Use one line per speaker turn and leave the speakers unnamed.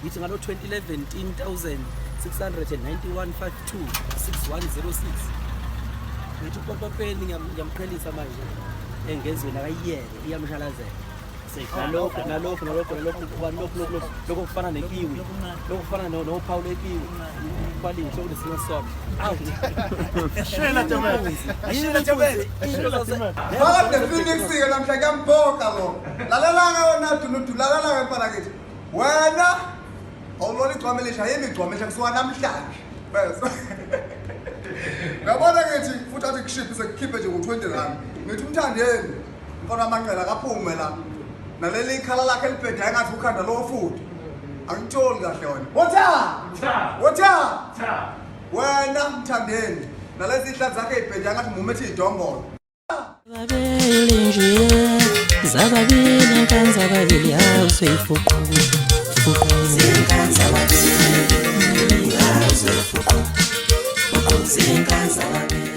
ngithi ngalo 2011 691.52 6106 ngithi uPapapeni ngiyamqhelisa manje engezweni akayiyeke iyamshalazela nalokho kufana nekiwi lokho kufana no-Paul ekiwi kwalihle kulesimo sonke
Shela jamani
phakathi nefinisike namhla kuyamboka lo lalela-ke wona dunudu lalela-ke mpana kithi wena awulona igcwame lisha yimi igcwame lisha kusuka namhlanje bese ngabona ngithi futhi athi kushiphi sekukhiphe nje ngo-20 rand ngithi umthandeni mfana amanqela kaphume la naleli ikhala lakhe elibheda engathi ukhanda lowo futhi angitsholi kahle wena wotha wena mthandeni nalezi ihlathi zakhe ey'bheda engathi mumethe iy'dombolo
Zababili nje zababili nkanzababili awuseyifuqu zinkanzababili awuseyifuqu zinkanzababili